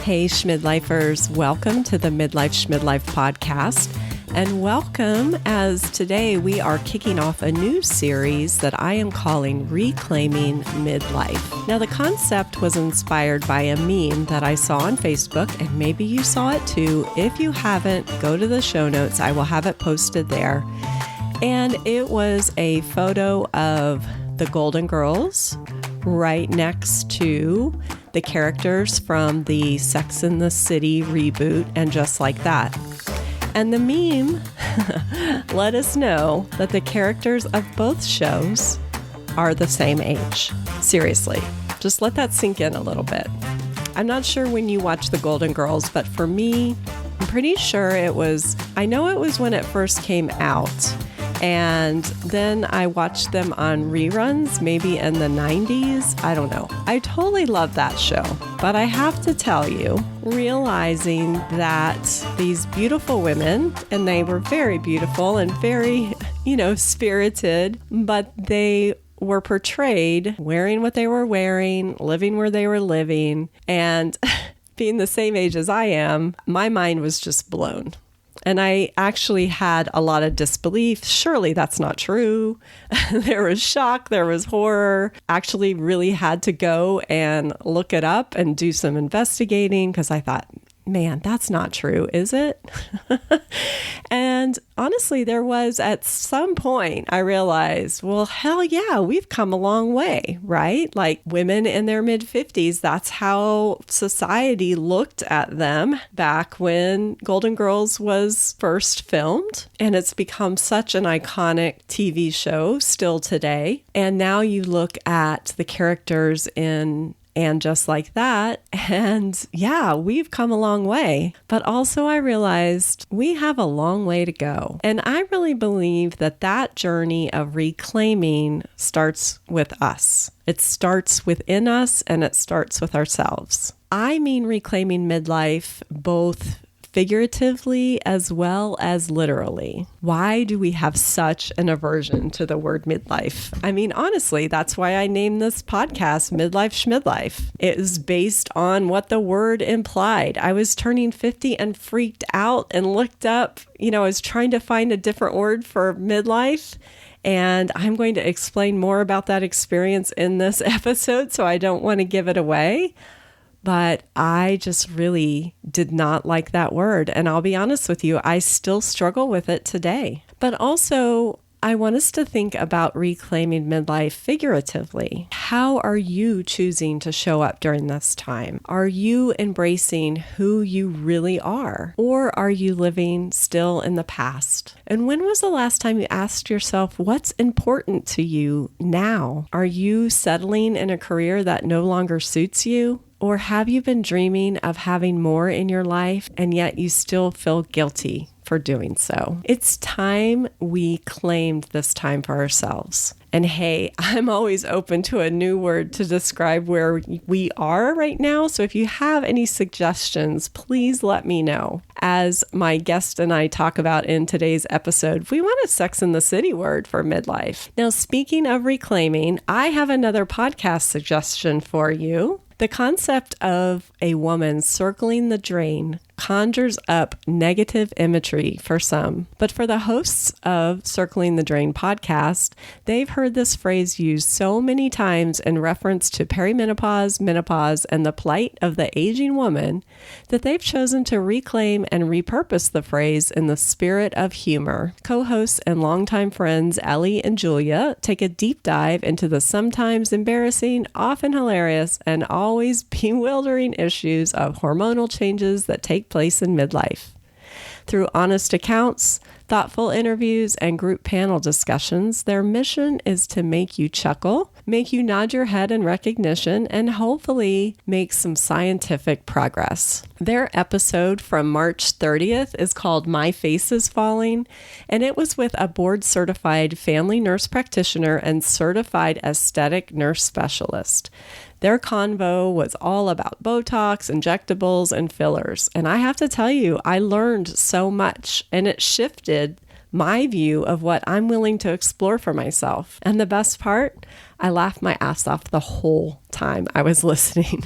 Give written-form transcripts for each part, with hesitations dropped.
Hey, Schmidlifers, welcome to the Midlife Schmidlife podcast. And welcome as today we are kicking off a new series that I am calling Reclaiming Midlife. Now, the concept was inspired by a meme that I saw on Facebook, and maybe you saw it too. If you haven't, go to the show notes. I will have it posted there. And it was a photo of the Golden Girls right next to the characters from the Sex and the City reboot and Just Like That. And the meme let us know that the characters of both shows are the same age. Seriously, just let that sink in a little bit. I'm not sure when you watch the Golden Girls, but for me, I'm pretty sure I know it was when it first came out. And then I watched them on reruns, maybe in the 90s. I don't know. I totally love that show. But I have to tell you, realizing that these beautiful women, and they were very beautiful and very, spirited, but they were portrayed wearing what they were wearing, living where they were living, and being the same age as I am, my mind was just blown. And I actually had a lot of disbelief. Surely that's not true. There was shock. There was horror. Actually really had to go and look it up and do some investigating because I thought, man, that's not true, is it? And honestly, there was at some point I realized, well, hell yeah, we've come a long way, right? Like women in their mid-50s, that's how society looked at them back when Golden Girls was first filmed. And it's become such an iconic TV show still today. And now you look at the characters in And Just Like That. And yeah, we've come a long way. But also I realized we have a long way to go. And I really believe that journey of reclaiming starts with us. It starts within us and it starts with ourselves. I mean reclaiming midlife both figuratively as well as literally. Why do we have such an aversion to the word midlife? I mean, honestly, that's why I named this podcast Midlife Schmidlife. It is based on what the word implied. I was turning 50 and freaked out and looked up, I was trying to find a different word for midlife. And I'm going to explain more about that experience in this episode, so I don't want to give it away. But I just really did not like that word. And I'll be honest with you, I still struggle with it today. But also, I want us to think about reclaiming midlife figuratively. How are you choosing to show up during this time? Are you embracing who you really are? Or are you living still in the past? And when was the last time you asked yourself, what's important to you now? Are you settling in a career that no longer suits you? Or have you been dreaming of having more in your life and yet you still feel guilty for doing so? It's time we claimed this time for ourselves. And hey, I'm always open to a new word to describe where we are right now. So if you have any suggestions, please let me know. As my guest and I talk about in today's episode, we want a Sex and the City word for midlife. Now, speaking of reclaiming, I have another podcast suggestion for you. The concept of a woman circling the drain conjures up negative imagery for some. But for the hosts of Circling the Drain podcast, they've heard this phrase used so many times in reference to perimenopause, menopause, and the plight of the aging woman that they've chosen to reclaim and repurpose the phrase in the spirit of humor. Co-hosts and longtime friends Ellie and Julia take a deep dive into the sometimes embarrassing, often hilarious, and always bewildering issues of hormonal changes that take place in midlife. Through honest accounts, thoughtful interviews, and group panel discussions, their mission is to make you chuckle, make you nod your head in recognition, and hopefully make some scientific progress. Their episode from March 30th is called My Face is Falling, and it was with a board-certified family nurse practitioner and certified aesthetic nurse specialist. Their convo was all about Botox, injectables, and fillers. And I have to tell you, I learned so much, and it shifted my view of what I'm willing to explore for myself. And the best part, I laughed my ass off the whole time I was listening.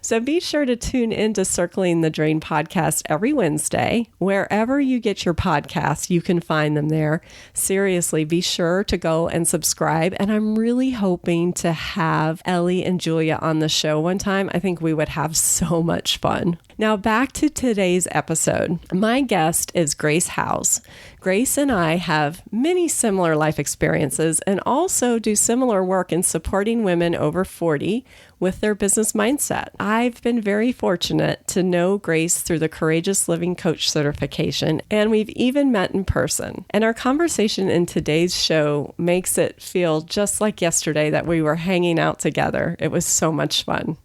So be sure to tune into Circling the Drain podcast every Wednesday. Wherever you get your podcasts, you can find them there. Seriously, be sure to go and subscribe. And I'm really hoping to have Ellie and Julia on the show one time. I think we would have so much fun. Now back to today's episode. My guest is Grace Howes. Grace and I have many similar life experiences and also do similar work in supporting women over 40 with their business mindset. I've been very fortunate to know Grace through the Courageous Living Coach certification, and we've even met in person. And our conversation in today's show makes it feel just like yesterday that we were hanging out together. It was so much fun.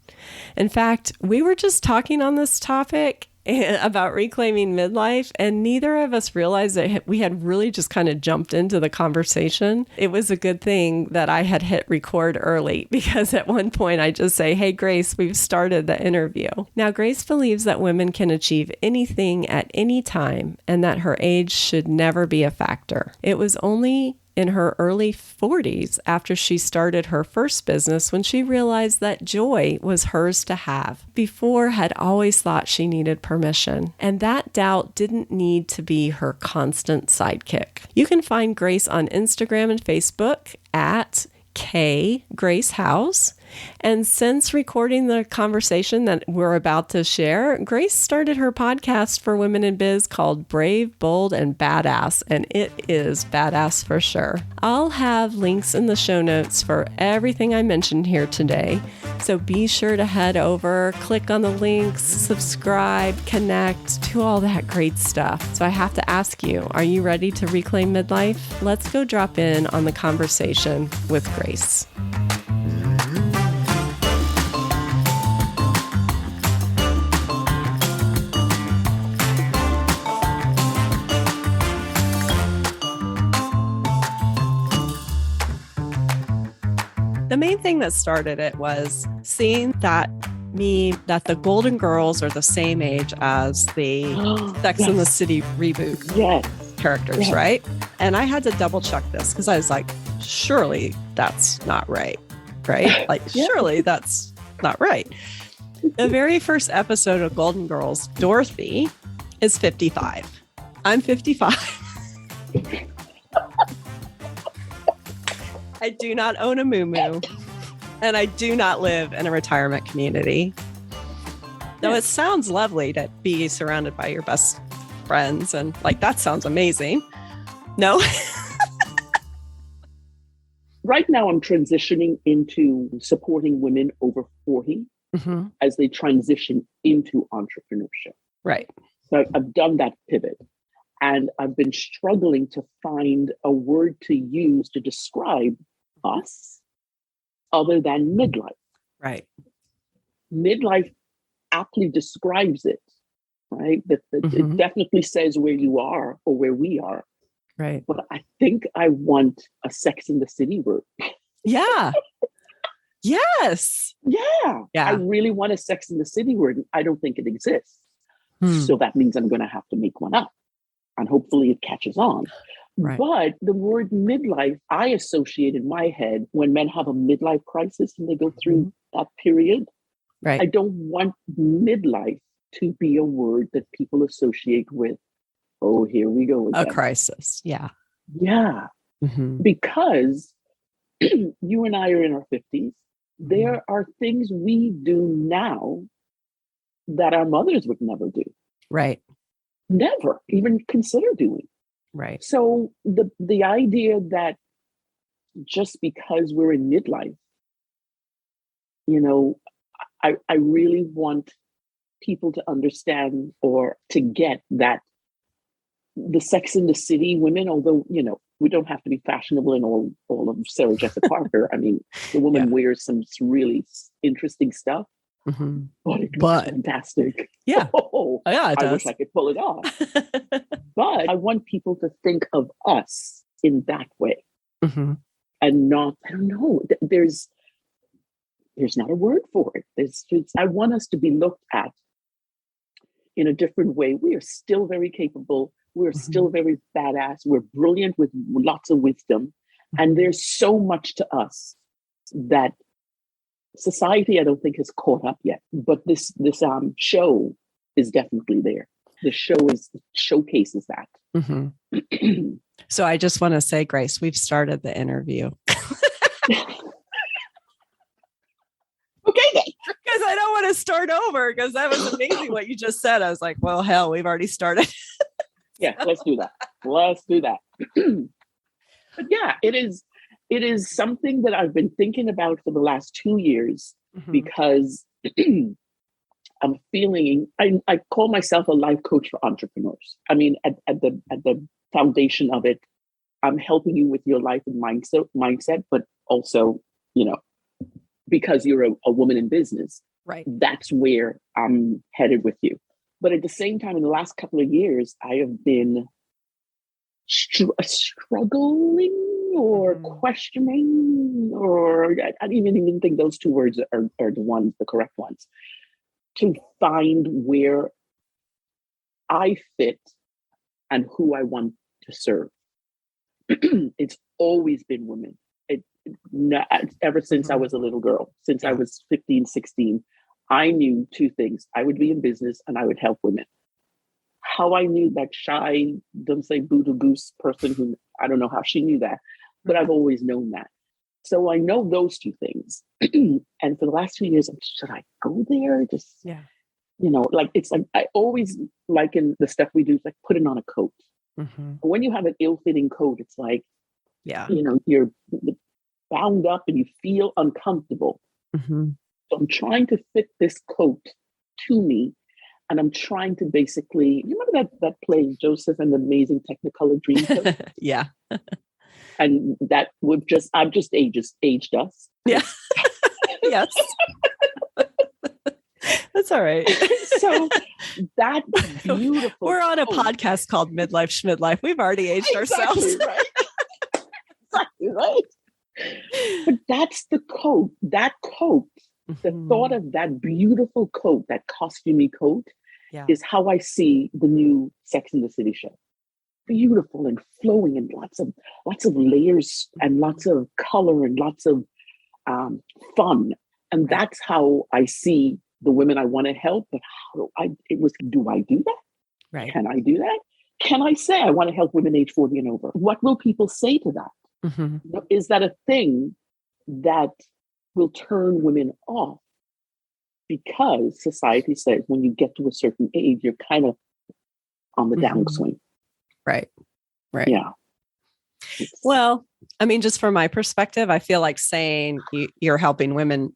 In fact, we were just talking on this topic about reclaiming midlife, and neither of us realized that we had really just kind of jumped into the conversation. It was a good thing that I had hit record early, because at one point I just say, "Hey, Grace, we've started the interview." Now, Grace believes that women can achieve anything at any time and that her age should never be a factor. It was only in her early 40s after she started her first business when she realized that joy was hers to have. Before had always thought she needed permission, and that doubt didn't need to be her constant sidekick. You can find Grace on Instagram and Facebook at Grace Howes. And since recording the conversation that we're about to share, Grace started her podcast for women in biz called Brave, Bold, and Badass, and it is badass for sure. I'll have links in the show notes for everything I mentioned here today, so be sure to head over, click on the links, subscribe, connect, do all that great stuff. So I have to ask you, are you ready to reclaim midlife? Let's go drop in on the conversation with Grace. The main thing that started it was seeing that the Golden Girls are the same age as the Sex and the City reboot characters, right? And I had to double check this because I was like, surely that's not right? Like, surely that's not right. The very first episode of Golden Girls, Dorothy is 55. I'm 55. I do not own a moo-moo, and I do not live in a retirement community. Though it sounds lovely to be surrounded by your best friends, and like, that sounds amazing. No? Right now, I'm transitioning into supporting women over 40 as they transition into entrepreneurship. Right. So I've done that pivot. And I've been struggling to find a word to use to describe us other than midlife. Right. Midlife aptly describes it, right? It definitely says where you are or where we are. Right. But I think I want a Sex in the City word. Yeah. Yes. Yeah. I really want a Sex in the City word. I don't think it exists. So that means I'm going to have to make one up. And hopefully it catches on. Right. But the word midlife, I associate in my head when men have a midlife crisis and they go through that period. Right. I don't want midlife to be a word that people associate with, oh, here we go again. A crisis. Yeah. Yeah. Because you and I are in our 50s. There are things we do now that our mothers would never do. Right. Never even consider doing. Right. So the idea that just because we're in midlife, I really want people to understand or to get that the Sex in the City women, although, we don't have to be fashionable in all of Sarah Jessica Parker. I mean, the woman wears some really interesting stuff. But it looks fantastic. Yeah. Oh, yeah, it does. I wish I could pull it off. But I want people to think of us in that way. And not, I don't know, there's not a word for it. I want us to be looked at in a different way. We are still very capable. We're still very badass. We're brilliant with lots of wisdom. And there's so much to us that society, I don't think, has caught up yet. But this show is definitely there. The show showcases that. Mm-hmm. So I just want to say, Grace, we've started the interview. Okay, then. Because I don't want to start over, because that was amazing what you just said. I was like, well, hell, we've already started. Yeah, let's do that. But yeah, it is something that I've been thinking about for the last 2 years, because I'm feeling, I call myself a life coach for entrepreneurs. I mean, at the foundation of it, I'm helping you with your life and mindset, but also, because you're a woman in business, right? That's where I'm headed with you. But at the same time, in the last couple of years, I have been struggling or questioning, or I don't even think those two words are the correct ones, to find where I fit and who I want to serve. It's always been women. Ever since I was a little girl, since I was 15, 16, I knew two things. I would be in business and I would help women. How I knew that shy, don't say boo goose person who, I don't know how she knew that, but I've always known that. So I know those two things. And for the last 2 years, should I go there? It's like, I always liken the stuff we do, it's like putting on a coat. When you have an ill-fitting coat, it's like, you're bound up and you feel uncomfortable. So I'm trying to fit this coat to me. And I'm trying to basically, you remember that play, Joseph and the Amazing Technicolor Dreamcoat? Yeah. And that I've just aged us. Yeah. Yes. That's all right. So that beautiful. We're on a podcast called Midlife Schmidlfie. We've already aged ourselves. Right? Exactly, right? But that's the coat. That coat, the thought of that beautiful coat, that costumey coat, is how I see the new Sex and the City show. Beautiful and flowing, and lots of layers and lots of color and lots of fun. And that's how I see the women I want to help. But do I do that? Right. Can I do that? Can I say I want to help women age 40 and over? What will people say to that? Is that a thing that will turn women off? Because society says when you get to a certain age, you're kind of on the downswing. Right. Yeah. Well, I mean, just from my perspective, I feel like saying you're helping women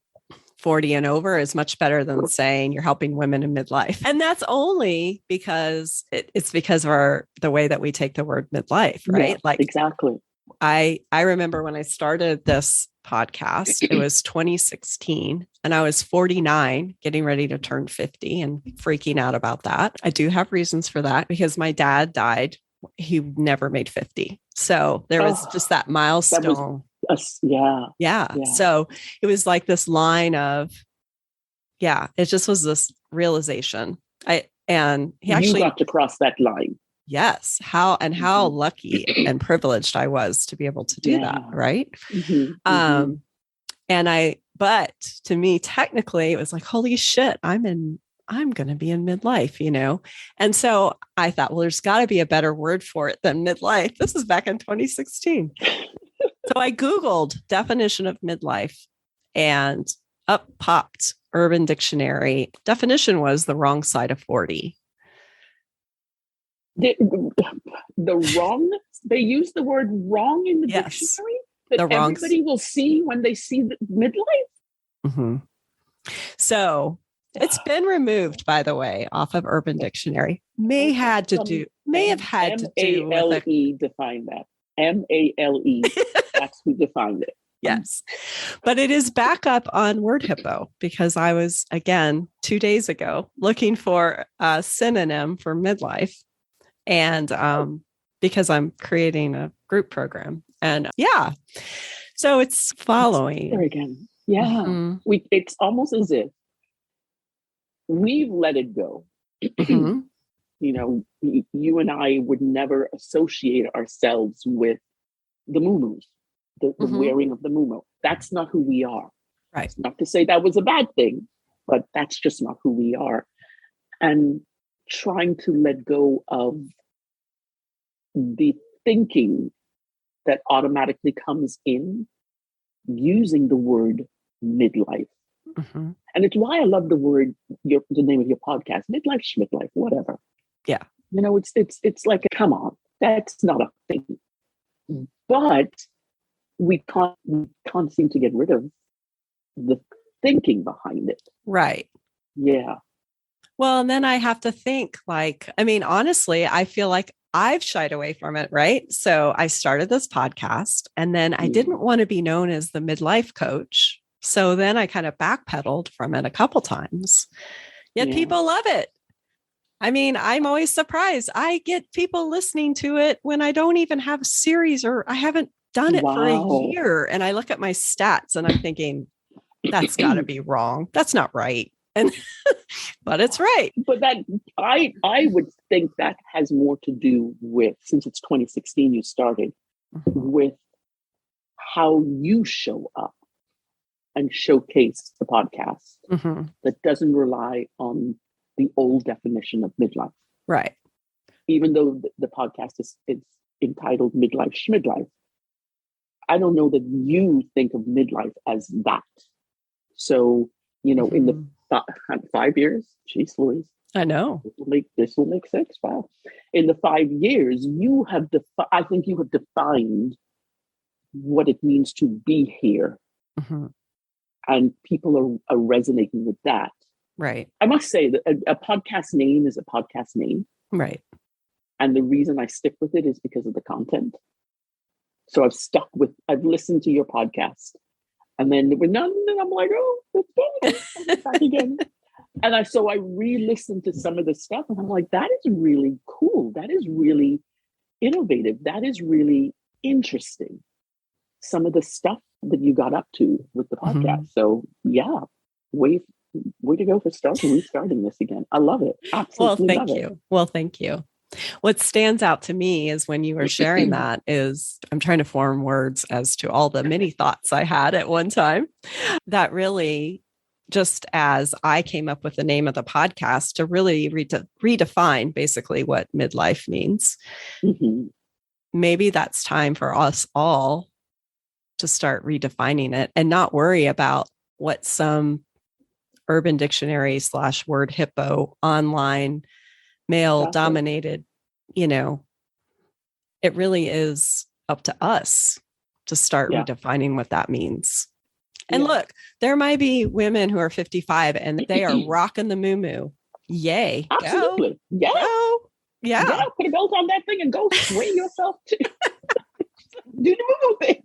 40 and over is much better than saying you're helping women in midlife. And that's only because it's because of the way that we take the word midlife, right? Yeah, exactly. I remember when I started this podcast, it was 2016, and I was 49, getting ready to turn 50 and freaking out about that. I do have reasons for that, because my dad died. He never made 50. So there was just that milestone. Yeah. So it was like this line of, it just was this realization. And he actually got to cross that line. Yes. How lucky and privileged I was to be able to do that. Right. But to me, technically, it was like, holy shit, I'm going to be in midlife, And so I thought, well, there's got to be a better word for it than midlife. This is back in 2016. So I Googled definition of midlife, and up popped Urban Dictionary. Definition was the wrong side of 40. The wrong, they use the word wrong in the dictionary that everybody will see when they see the midlife. So it's been removed, by the way, off of Urban Dictionary. May have had to do with define that. MALE. That's who defined it. Yes. But it is back up on Word Hippo, because I was, again, 2 days ago looking for a synonym for midlife. And because I'm creating a group program. And so it's following. There again. Yeah. It's almost as if we've let it go. You and I would never associate ourselves with the moo-moos. the wearing of the muumuu. That's not who we are. Right. It's not to say that was a bad thing, but that's just not who we are. And trying to let go of the thinking that automatically comes in using the word midlife. Mm-hmm. And it's why I love the word, the name of your podcast, Midlife, Schmidlfie, whatever. Yeah. You know, it's like, come on, that's not a thing. But we can't seem to get rid of the thinking behind it. Right. Yeah. Well, and then I have to think honestly, I feel like I've shied away from it, right? So I started this podcast and then I didn't want to be known as the midlife coach. So then I kind of backpedaled from it a couple times. Yet people love it. I mean, I'm always surprised. I get people listening to it when I don't even have a series or I haven't done it for a year. And I look at my stats and I'm thinking, that's got to be wrong. That's not right. And but it's right. But that I would think that has more to do with, since it's 2016 you started, with how you show up and showcase the podcast that doesn't rely on the old definition of midlife. Right. Even though the podcast is entitled Midlife, Schmidlife, I don't know that you think of midlife as that. So, you know, in the 5 years, geez Louise. I know. This will make sense. Wow. In the 5 years, I think you have defined what it means to be here. And people are resonating with that. Right. I must say that a podcast name is a podcast name. Right. And the reason I stick with it is because of the content. So I've listened to your podcast. And then we're none, and I'm like, oh, it's back again. And I re-listened to some of the stuff, and I'm like, that is really cool. That is really innovative. That is really interesting. Some of the stuff that you got up to with the podcast. So yeah, way to go for restarting this again. I love it. Absolutely. Well, thank you. What stands out to me is when you were sharing that is I'm trying to form words as to all the many thoughts I had at one time that really, just as I came up with the name of the podcast to really redefine basically what midlife means. Maybe that's time for us all to start redefining it and not worry about what some Urban Dictionary / word hippo online male dominated, it really is up to us to start redefining what that means. And look, there might be women who are 55 and they are rocking the muumuu. Yay. Absolutely. Go. Yeah. Yeah. Put a belt on that thing and go swing yourself to do the muumuu thing.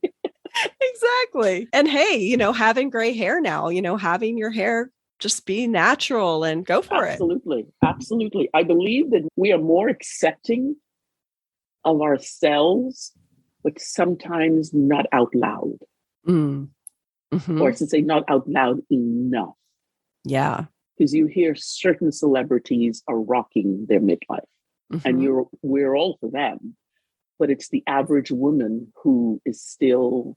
Exactly. And hey, having gray hair now, having your hair just be natural and go for it. Absolutely. I believe that we are more accepting of ourselves, but sometimes not out loud. Or to say not out loud enough. Yeah. Because you hear certain celebrities are rocking their midlife. And we're all for them. But it's the average woman who is still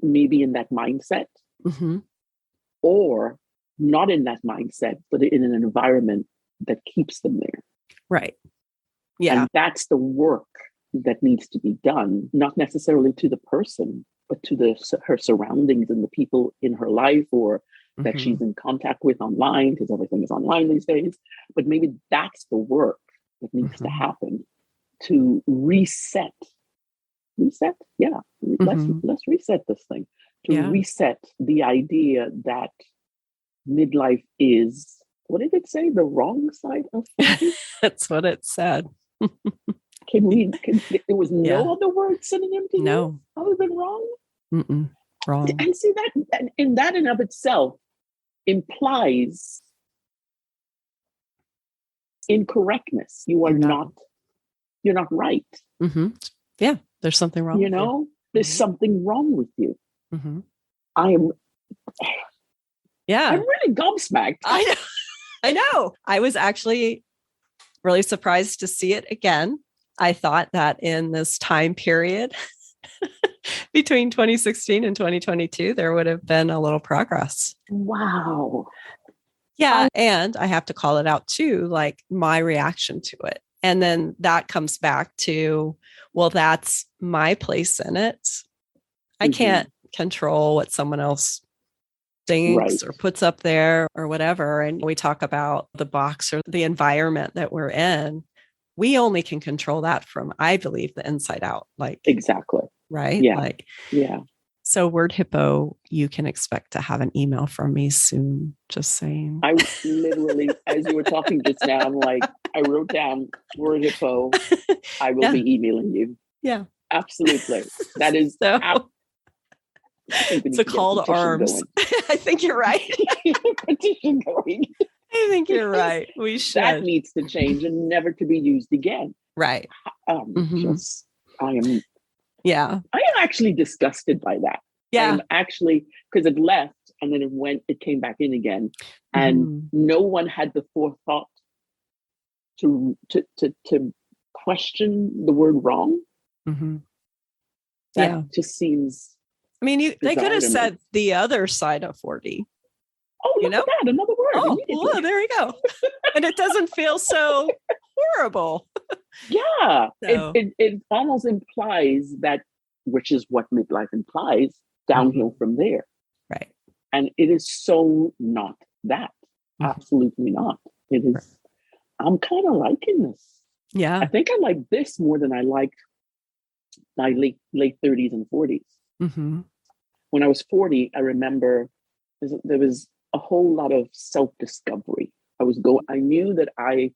maybe in that mindset. Or not in that mindset, but in an environment that keeps them there. Right. Yeah. And that's the work that needs to be done, not necessarily to the person, but to her surroundings and the people in her life or that she's in contact with online, because everything is online these days. But maybe that's the work that needs to happen to reset. Yeah. Let's reset this thing. Reset the idea that midlife is, what did it say? The wrong side of 50? That's what it said. There was no other word synonym to you other than wrong? Wrong. And see that in and of itself implies incorrectness. You're not right. Yeah. There's something wrong. There's something wrong with you. I'm really gobsmacked. I know. I was actually really surprised to see it again. I thought that in this time period, between 2016 and 2022, there would have been a little progress. Wow. Yeah. And I have to call it out too, like my reaction to it. And then that comes back to, well, that's my place in it. I can't control what someone else thinks or puts up there or whatever. And we talk about the box or the environment that we're in. We only can control that from, I believe, the inside out. Like, exactly. Right. Yeah. Like, yeah. So Word Hippo, you can expect to have an email from me soon. Just saying. I literally, as you were talking just now, I'm like, I wrote down Word Hippo. I will be emailing you. Yeah. Absolutely. That is it's a call to arms. I think you're right. Petition going. I think you're right. We should. That needs to change and never to be used again. Right. I am actually disgusted by that. Yeah. I am actually, because it left and then it came back in again. And no one had the forethought to question the word wrong. That just seems. I mean, they could have said the other side of 40. Oh, look at that. Another word. Oh, there you go. And it doesn't feel so horrible. Yeah. So. It almost implies that, which is what midlife implies, downhill from there. Right. And it is so not that. Absolutely not. It is. I'm kind of liking this. Yeah. I think I like this more than I liked my late 30s and 40s. When I was 40, I remember there was a whole lot of self-discovery. I knew that I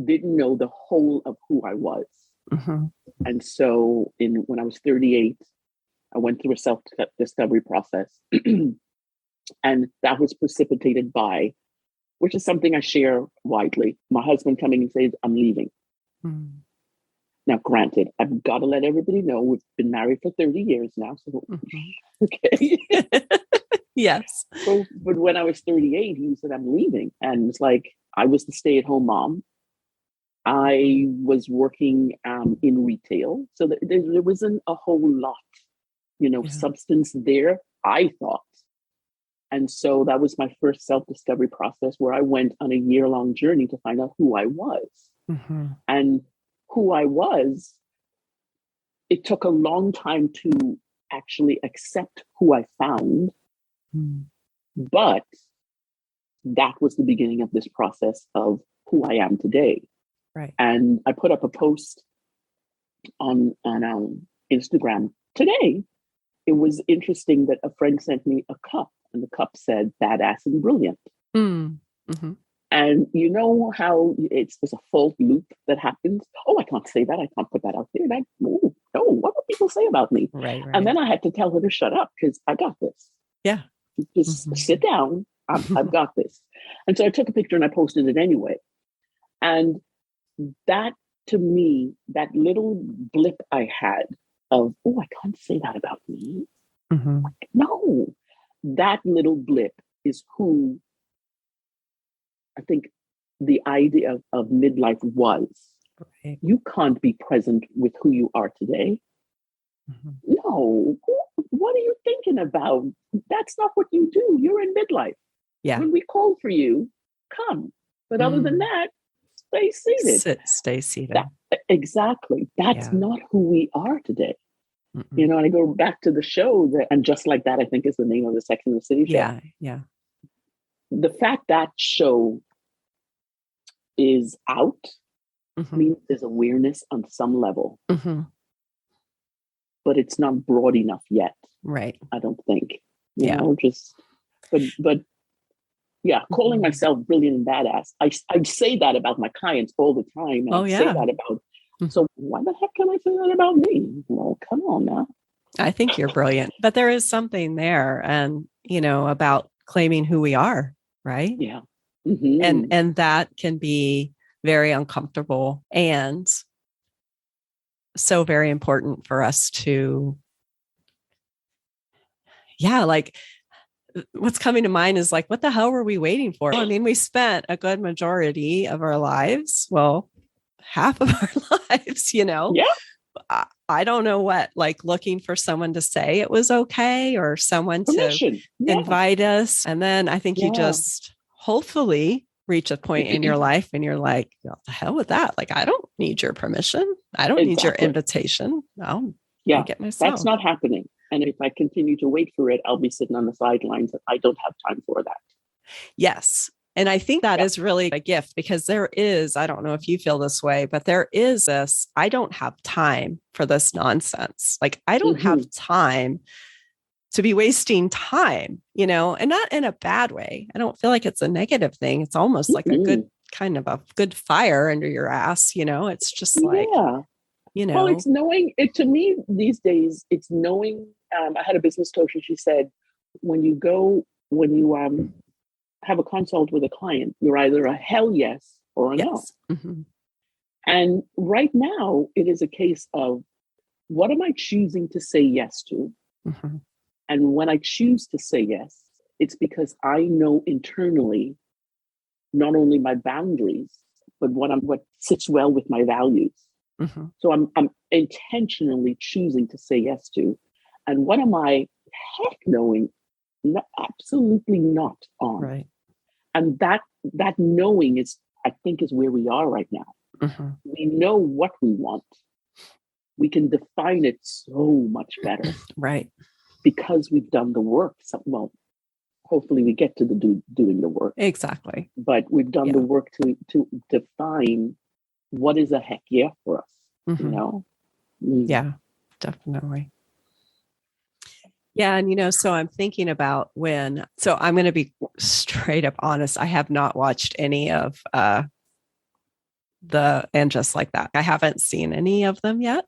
didn't know the whole of who I was. And so when I was 38, I went through a self-discovery process. And that was precipitated by, which is something I share widely, my husband coming and saying, I'm leaving. Now, granted, I've got to let everybody know we've been married for 30 years now. So, okay. Yes. But when I was 38, he said, I'm leaving. And it's like, I was the stay-at-home mom. I was working in retail. So there wasn't a whole lot, substance there, I thought. And so that was my first self-discovery process where I went on a year-long journey to find out who I was. And who I was, it took a long time to actually accept who I found. But that was the beginning of this process of who I am today. Right. And I put up a post on Instagram today. It was interesting that a friend sent me a cup, and the cup said "badass and brilliant." And you know how there's a false loop that happens. Oh, I can't say that. I can't put that out there. No, what would people say about me? Right. And then I had to tell her to shut up because I got this. Yeah. Just sit down. I've got this. And so I took a picture and I posted it anyway. And that, to me, that little blip I had of, oh, I can't say that about me. No, that little blip is who I think the idea of midlife was. Right. You can't be present with who you are today. No, what are you thinking about? That's not what you do. You're in midlife. Yeah. When we call for you, come. But other than that, stay seated. Stay seated. Exactly. That's not who we are today. And I go back to the show and Just Like That, I think is the name of the Sex and the City show. Yeah. The fact that show is out means there's awareness on some level. But it's not broad enough yet. Right. I don't think. You know, but calling myself brilliant and badass. I say that about my clients all the time. And I say that about, so why the heck can I say that about me? Well, come on now. I think you're brilliant, but there is something there and, about claiming who we are, right? Yeah. And that can be very uncomfortable and so very important for us to, like what's coming to mind is like, what the hell were we waiting for? I mean, we spent a good majority of our lives, well, half of our lives, I don't know what, like looking for someone to say it was okay or someone Permission. to invite us. And then I think you just hopefully reach a point in your life and you're like, what the hell with that? Like, I don't need your permission. I don't need your invitation. I'll make it myself. That's not happening. And if I continue to wait for it, I'll be sitting on the sidelines and I don't have time for that. Yes. And I think that is really a gift because there is, I don't know if you feel this way, but there is this, I don't have time for this nonsense. Like, I don't have time to be wasting time, and not in a bad way. I don't feel like it's a negative thing. It's almost like a good kind of a good fire under your ass. It's just like, Well, it's knowing it. To me these days, it's knowing. I had a business coach and she said, when you have a consult with a client, you're either a hell yes or a no. And right now it is a case of, what am I choosing to say yes to? And when I choose to say yes, it's because I know internally not only my boundaries, but what sits well with my values. So I'm intentionally choosing to say yes to. And what am I heck knowing? Absolutely not on. Right. And that knowing is, I think, is where we are right now. We know what we want. We can define it so much better. Right. Because we've done the work. So, well, hopefully we get to doing the work. Exactly. But we've done the work to define what is a heck yeah for us, Yeah, definitely. Yeah. And, so I'm thinking about so I'm going to be straight up honest. I have not watched any of And Just Like That. I haven't seen any of them yet.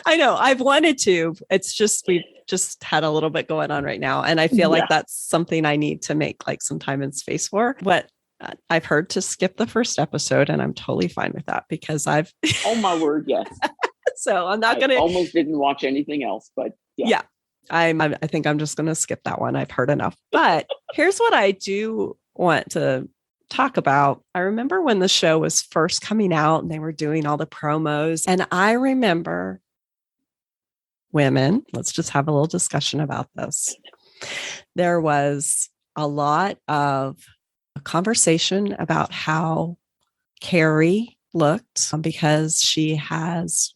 I know I've wanted to. It's just, we've just had a little bit going on right now. And I feel like that's something I need to make like some time and space for. But I've heard to skip the first episode and I'm totally fine with that because I've. Oh my word. Yes. So I'm not going to. Almost didn't watch anything else, but yeah. I think I'm just going to skip that one. I've heard enough. But here's what I do want to talk about. I remember when the show was first coming out and they were doing all the promos. And I remember women, let's just have a little discussion about this. There was a lot of conversation about how Carrie looked because she has,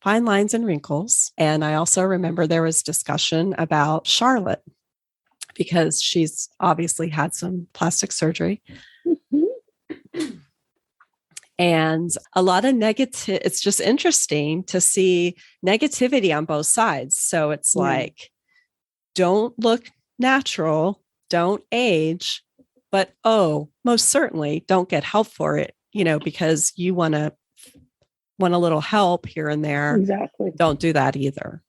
fine lines and wrinkles. And I also remember there was discussion about Charlotte because she's obviously had some plastic surgery. And a lot of negative, it's just interesting to see negativity on both sides. So it's like, don't look natural, don't age, but most certainly don't get help for it, because you want a little help here and there. Exactly. Don't do that either.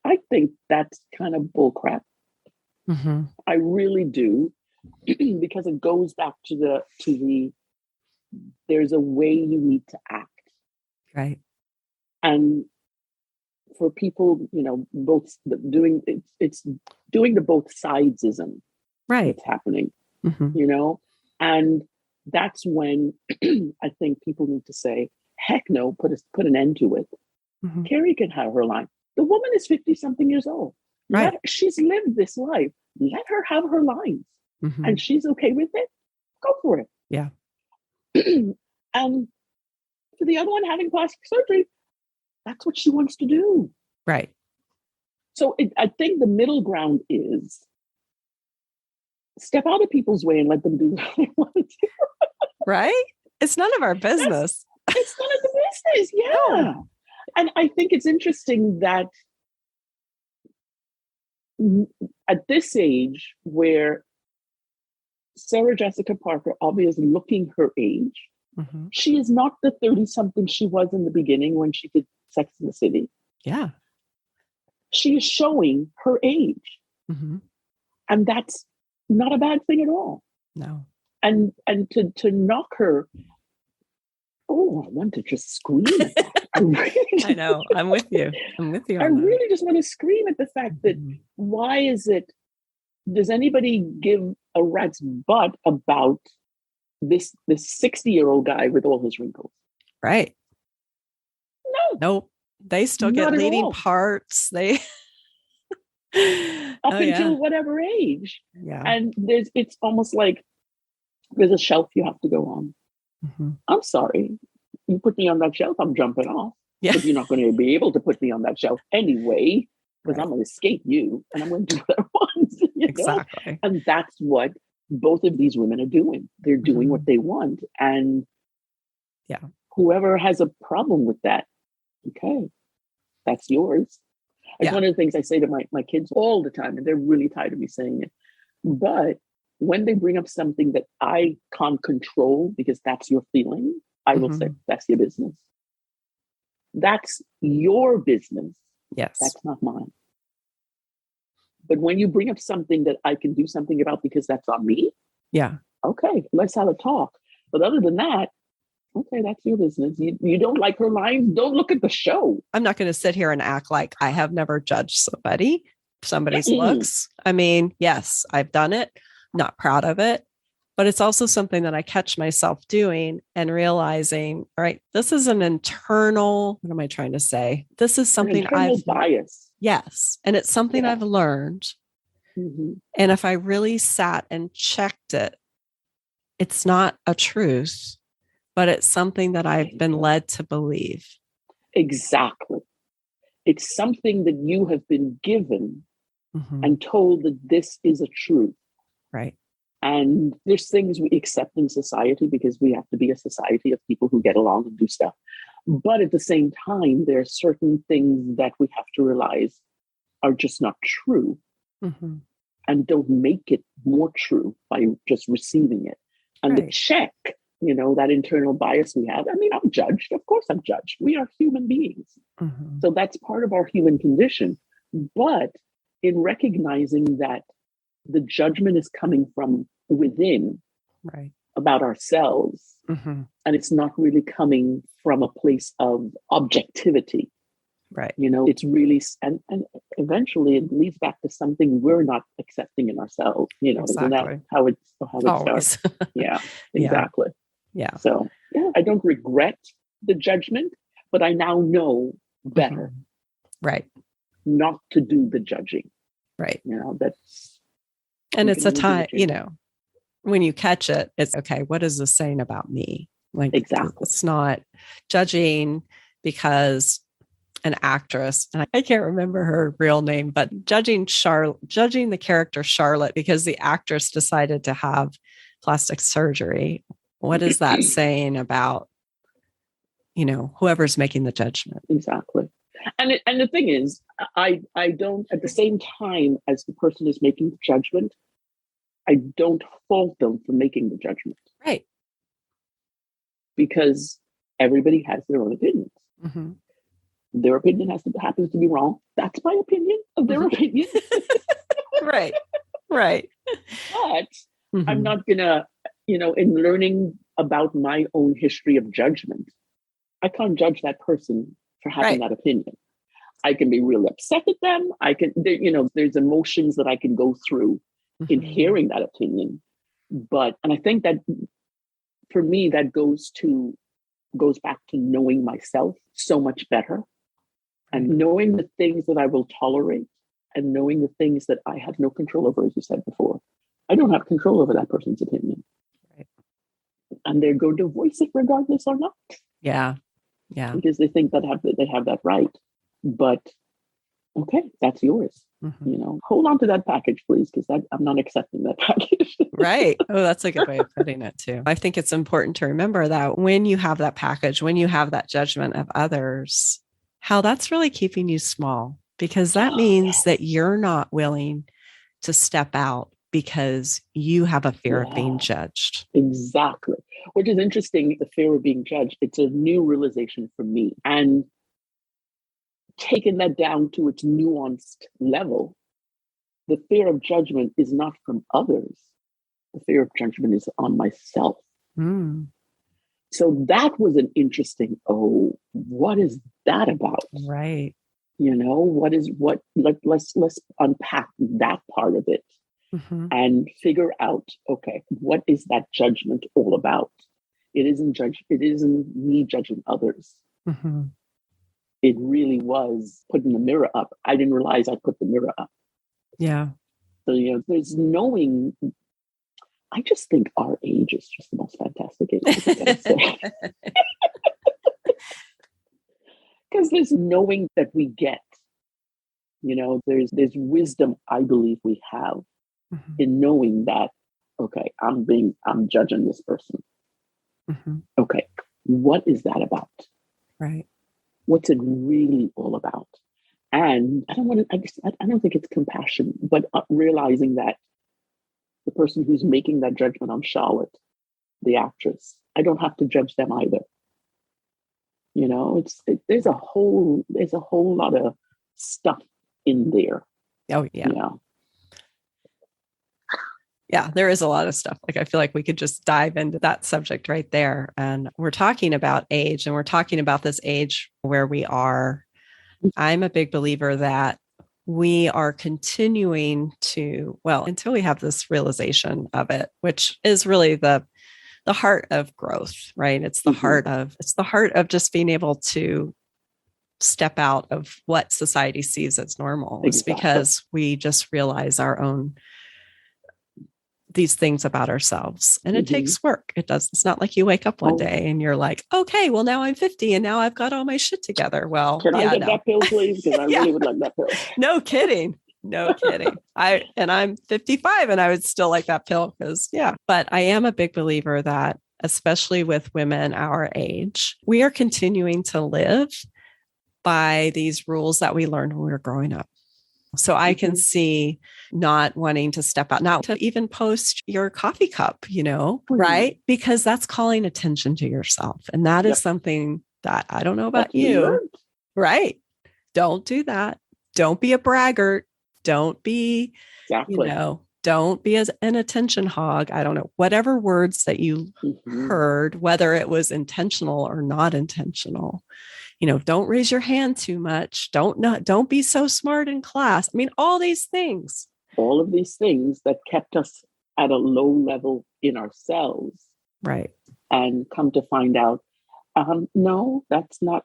I think that's kind of bullcrap. I really do, because it goes back to the there's a way you need to act. Right. And for people, both doing it's doing the both sidesism. Right. That's happening, and that's when I think people need to say, heck no, put an end to it. Carrie can have her line. The woman is 50-something years old. Right. She's lived this life. Let her have her lines. And she's okay with it. Go for it. Yeah. And for the other one having plastic surgery, that's what she wants to do. Right. So I think the middle ground is step out of people's way and let them do what they want to do. Right? It's none of our business. It's none of the business. Yeah. No. And I think it's interesting that at this age where Sarah Jessica Parker, obviously looking her age, she is not the 30-something she was in the beginning when she did Sex and the City. Yeah. She is showing her age. And that's not a bad thing at all. No. And to knock her, I want to just scream at that. I know. I'm with you. I really just want to scream at the fact that why does anybody give a rat's butt about this 60-year-old guy with all his wrinkles? Right. No, Nope. They still get not at leading all. parts. They Up until whatever age. Yeah. And it's almost like there's a shelf you have to go on. Mm-hmm. I'm sorry. You put me on that shelf, I'm jumping off. Yeah. But you're not going to be able to put me on that shelf anyway, because Right. I'm going to escape you and I'm going to do what I want. Exactly. Know? And that's what both of these women are doing. They're doing Mm-hmm. what they want. And yeah, whoever has a problem with that, okay, that's yours. It's one of the things I say to my kids all the time, and they're really tired of me saying it. But when they bring up something that I can't control because that's your feeling, I will say, that's your business. That's your business. Yes. That's not mine. But when you bring up something that I can do something about because that's on me, okay, let's have a talk. But other than that, okay, that's your business. You don't like her lines, don't look at the show. I'm not going to sit here and act like I have never judged somebody's looks. I mean, yes, I've done it, not proud of it, but it's also something that I catch myself doing and realizing, all right, this is an internal, what am I trying to say? This is something I've bias. Yes. And it's something I've learned. Mm-hmm. And if I really sat and checked it, it's not a truth, but it's something that I've been led to believe. Exactly. It's something that you have been given and told that this is a truth. Right. And there's things we accept in society because we have to be a society of people who get along and do stuff. But at the same time, there are certain things that we have to realize are just not true and don't make it more true by just receiving it. And the check, that internal bias we have. I mean, I'm judged. Of course I'm judged. We are human beings. So that's part of our human condition. But in recognizing that the judgment is coming from within about ourselves, and it's not really coming from a place of objectivity. Right. It's really, and eventually it leads back to something we're not accepting in ourselves. Isn't that how it starts? Yeah, exactly. Yeah. So I don't regret the judgment, but I now know better. Right. Not to do the judging. Right. That's. And it's a time, when you catch it, it's okay. What is this saying about me? Like, exactly. It's not judging because an actress, and I can't remember her real name, but judging the character Charlotte because the actress decided to have plastic surgery. What is that saying about, whoever's making the judgment? Exactly. And the thing is, I don't, at the same time as the person is making the judgment, I don't fault them for making the judgment. Right. Because everybody has their own opinions. Their opinion happens to be wrong. That's my opinion of their opinion. Right. Right. But I'm not gonna, in learning about my own history of judgment, I can't judge that person for having that opinion. I can be really upset at them. There's emotions that I can go through in hearing that opinion. And I think that for me, that goes back to knowing myself so much better and knowing the things that I will tolerate and knowing the things that I have no control over, as you said before. I don't have control over that person's opinion. Right. And they're going to voice it regardless or not. Yeah. Yeah. Because they think that they have that right. But okay, that's yours. Hold on to that package, please, because I'm not accepting that package. Right. Oh, that's a good way of putting it too. I think it's important to remember that when you have that package, when you have that judgment of others, how that's really keeping you small, because that means that you're not willing to step out because you have a fear of being judged. Exactly. Which is interesting, the fear of being judged. It's a new realization for me. And taking that down to its nuanced level, the fear of judgment is not from others. The fear of judgment is on myself. So that was an interesting, what is that about? Right. Let's unpack that part of it and figure out, okay, what is that judgment all about? It isn't me judging others. it really was putting the mirror up. I didn't realize I put the mirror up. Yeah. So, there's knowing. I just think our age is just the most fantastic age. Because there's knowing that we get, there's wisdom I believe we have in knowing that, okay, I'm judging this person. Okay, what is that about? Right. What's it really all about? And I don't think it's compassion, but realizing that the person who's making that judgment on Charlotte, the actress, I don't have to judge them either. There's a whole lot of stuff in there. Oh yeah. Yeah, there is a lot of stuff. Like, I feel like we could just dive into that subject right there. And we're talking about age, and we're talking about this age where we are. I'm a big believer that we are continuing to, until we have this realization of it, which is really the heart of growth, right? It's the heart of just being able to step out of what society sees as normal. It's because we just realize our own these things about ourselves, and it takes work. It's not like you wake up one day and you're like, okay, well, now I'm 50 and now I've got all my shit together. Well, can I get that pill, please? Because I really would like that pill. No kidding. I'm 55 and I would still like that pill but I am a big believer that, especially with women our age, we are continuing to live by these rules that we learned when we were growing up. So I can see not wanting to step out, not to even post your coffee cup, right? Because that's calling attention to yourself. And that is something that I don't know about you, right? Don't do that. Don't be a braggart. Don't be, don't be an attention hog. I don't know, whatever words that you heard, whether it was intentional or not intentional. Don't raise your hand too much. Don't be so smart in class. I mean, all these things. All of these things that kept us at a low level in ourselves. Right. And come to find out, that's not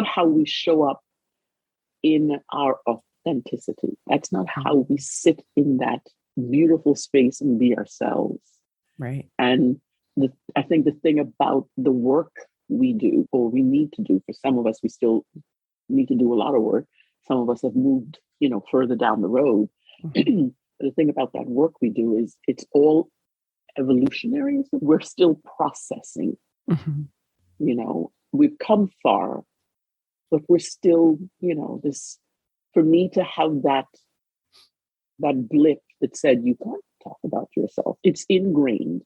how we show up in our authenticity. That's not how we sit in that beautiful space and be ourselves. Right. And I think the thing about the work we do, or we need to do, for some of us, we still need to do a lot of work. Some of us have moved, further down the road. But the thing about that work we do is it's all evolutionary. We're still processing. We've come far, but we're still, this, for me to have that blip that said, you can't talk about yourself. It's ingrained.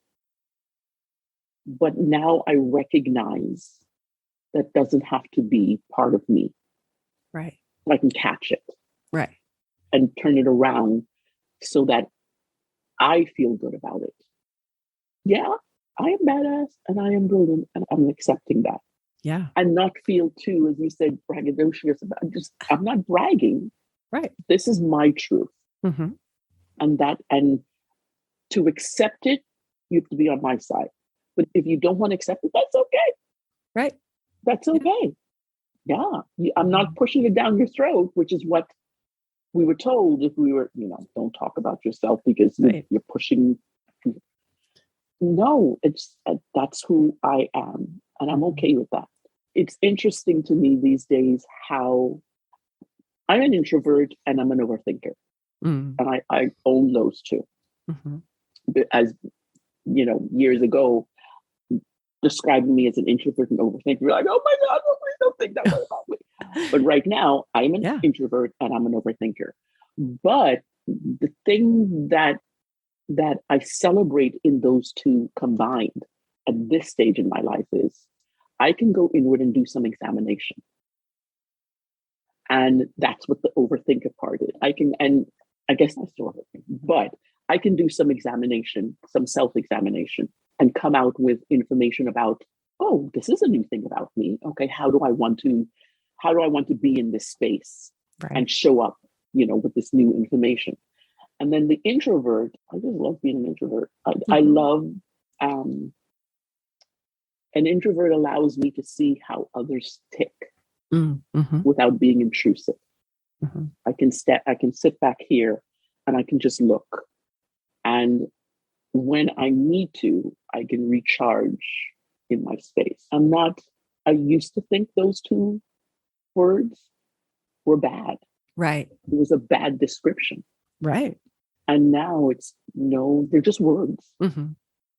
But now I recognize that doesn't have to be part of me. Right. I can catch it. Right. And turn it around so that I feel good about it. Yeah, I am badass and I am brilliant, and I'm accepting that. Yeah. And not feel too, as you said, braggadocious about I'm not bragging. Right. This is my truth. And to accept it, you have to be on my side. But if you don't want to accept it, that's okay. Right. That's okay. Yeah. I'm not pushing it down your throat, which is what we were told if we were, don't talk about yourself because you're pushing. No, that's who I am. And I'm okay with that. It's interesting to me these days how I'm an introvert and I'm an overthinker. And I own those two. As, years ago, describing me as an introvert and overthinker, you're like, oh my God, please don't think that way about me. But right now, I'm an introvert and I'm an overthinker. But the thing that I celebrate in those two combined at this stage in my life is I can go inward and do some examination. And that's what the overthinker part is. And I guess I still overthink, but I can do some examination, some self-examination, and come out with information about, oh, this is a new thing about me. Okay, how do I want to be in this space and show up, with this new information? And then the introvert, I just love being an introvert. I love An introvert allows me to see how others tick Mm-hmm. without being intrusive. Mm-hmm. I can sit back here and I can just look. And when I need to, I can recharge in my space. I used to think those two words were bad. Right. It was a bad description. Right. And now no, they're just words. Mm-hmm.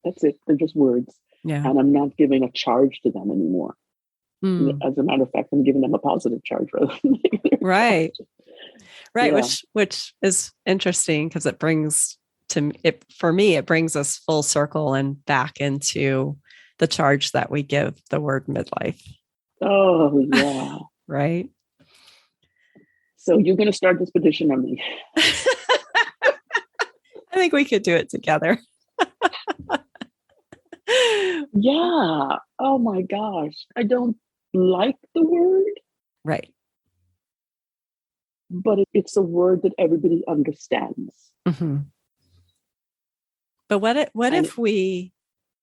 That's it. They're just words. Yeah. And I'm not giving a charge to them anymore. Mm. As a matter of fact, I'm giving them a positive charge rather than right. Charge. Right. Yeah. Which is interesting because it brings it brings us full circle and back into the charge that we give the word midlife. Oh, yeah. Right. So you're going to start this petition on me. I think we could do it together. Yeah. Oh my gosh. I don't like the word. Right. But it's a word that everybody understands. Mm-hmm. But what if we,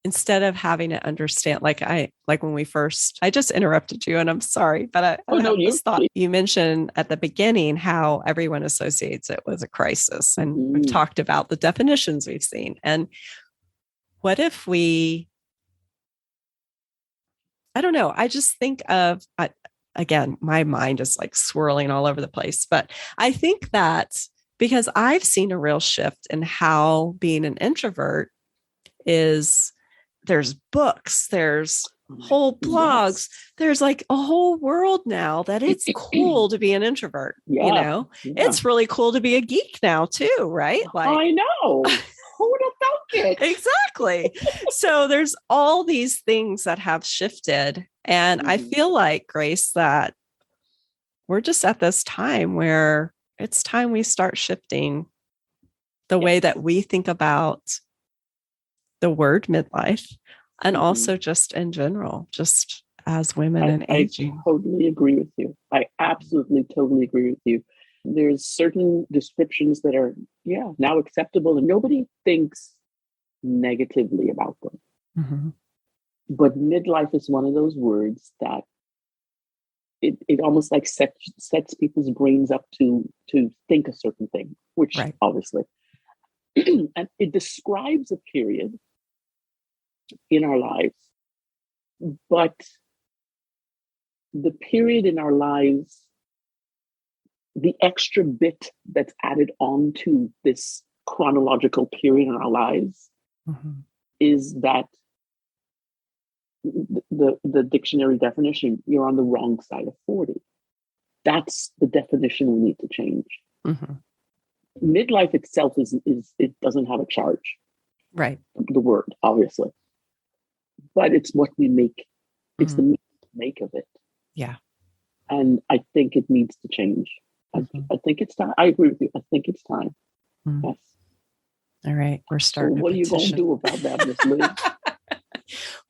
instead of having to understand, like when we first, I just interrupted you and I'm sorry, but I have this thought. You mentioned at the beginning how everyone associates it with a crisis. And we've talked about the definitions we've seen. And what if we, I don't know, I just think of, again, my mind is like swirling all over the place, but I think that because I've seen a real shift in how being an introvert is, there's books, there's whole blogs, there's like a whole world now that it's cool to be an introvert. It's really cool to be a geek now too, right? Like, I know. Who would have thunk it? Exactly. So there's all these things that have shifted. And I feel like, Grace, that we're just at this time where it's time we start shifting the way that we think about the word midlife and also just in general, just as women and aging. I totally agree with you. I absolutely, totally agree with you. There's certain descriptions that are, now acceptable and nobody thinks negatively about them. Mm-hmm. But midlife is one of those words that it almost like sets people's brains up to think a certain thing, which obviously, and it describes a period in our lives, but the period in our lives, the extra bit that's added on to this chronological period in our lives is that the dictionary definition, you're on the wrong side of 40. That's the definition we need to change. Mm-hmm. Midlife itself is it doesn't have a charge. Right. The word, obviously. But it's what we make. It's the make of it. Yeah. And I think it needs to change. I think it's time. I agree with you. I think it's time. Yes. All right. We're starting. So what are you going to do about that, Miss Liz?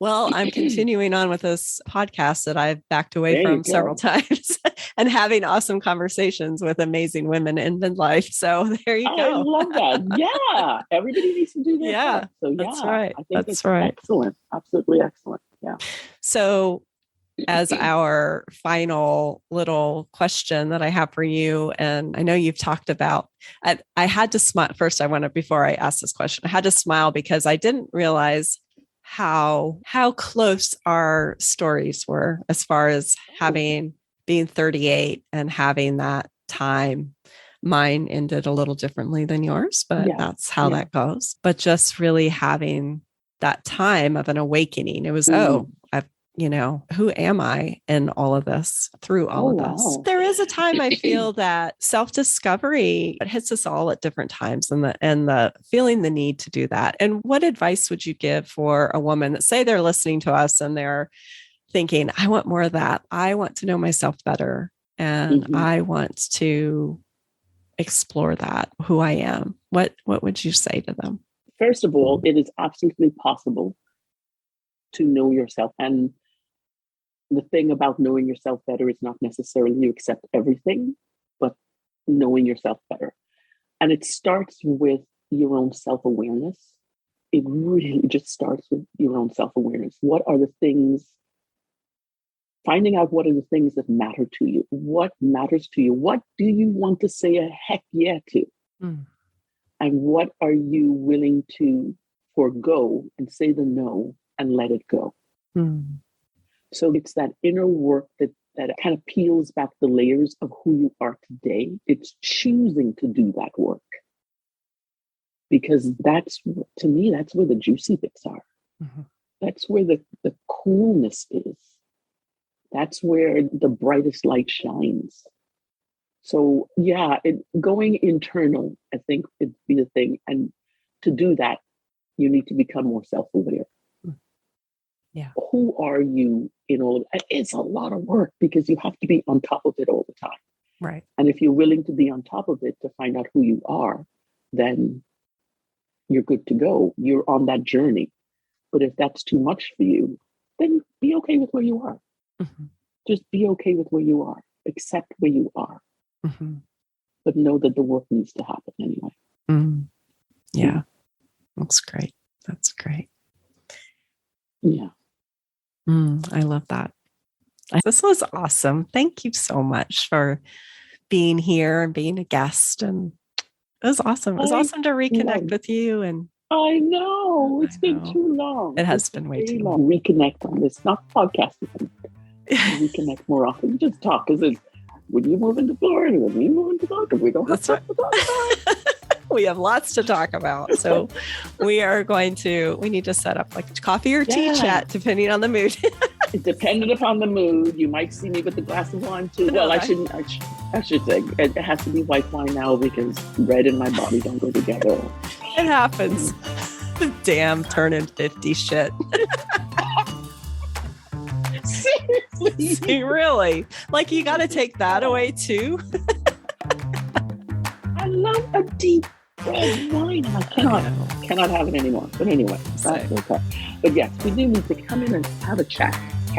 Well, I'm continuing on with this podcast that I've backed away from several times and having awesome conversations with amazing women in midlife. So there you go. I love that. Yeah. Everybody needs to do that. Yeah. So that's right. I think that's right. Excellent. Absolutely excellent. Yeah. So as our final little question that I have for you, and I know you've talked about, I had to smile first. Before I ask this question, I had to smile because I didn't realize how close our stories were as far as being 38 and having that time. Mine ended a little differently than yours, but that's how that goes. But just really having that time of an awakening. It was, who am I in all of this, through all of this? Wow. There is a time I feel that self-discovery, it hits us all at different times, and the feeling the need to do that. And what advice would you give for a woman that, say they're listening to us and they're thinking, I want more of that. I want to know myself better. And I want to explore that, who I am. What would you say to them? First of all, it is absolutely possible to know yourself. And the thing about knowing yourself better is not necessarily you accept everything, but knowing yourself better. And it starts with your own self-awareness. it really just starts with your own self-awareness. What are the things, finding out what are the things that matter to you? What matters to you? What do you want to say a heck yeah to? Mm. And what are you willing to forego and say the no and let it go? Mm. So it's that inner work that kind of peels back the layers of who you are today. It's choosing to do that work. Because to me, that's where the juicy bits are. Mm-hmm. That's where the coolness is. That's where the brightest light shines. So yeah, going internal, I think it'd be the thing. And to do that, you need to become more self-aware. Yeah. Who are you in all of it? It's a lot of work because you have to be on top of it all the time. Right. And if you're willing to be on top of it to find out who you are, then you're good to go. You're on that journey. But if that's too much for you, then be okay with where you are. Mm-hmm. Just be okay with where you are. Accept where you are. Mm-hmm. But know that the work needs to happen anyway. Mm. Yeah. That's great. That's great. Yeah. I love that. This was awesome. Thank you so much for being here and being a guest. And it was awesome. It was awesome to reconnect with you. And I know it's been too long. It has been way too long. Reconnect on this, not podcasting. Reconnect more often. Just talk, because when you move into Florida, when we move into Florida, we don't have to talk about. We have lots to talk about. So we need to set up like coffee or tea chat, depending on the mood. Dependent upon the mood, you might see me with a glass of wine too. Well, I should say it has to be white wine now because red and my body don't go together. It happens. Damn, turning 50 shit. Seriously, really? Like you got to take that away too. I love a deep red wine. I cannot have it anymore. But anyway, that's okay. But yes, we do need to come in and have a chat.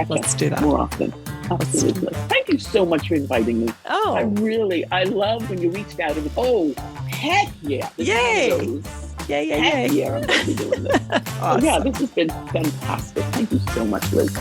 Let's do that more often. Absolutely. Thank you so much for inviting me. Oh, I love when you reached out and heck yeah. Yay. Heck yeah, I'm going to be doing this. Awesome. So yeah, this has been fantastic. Thank you so much, Liz.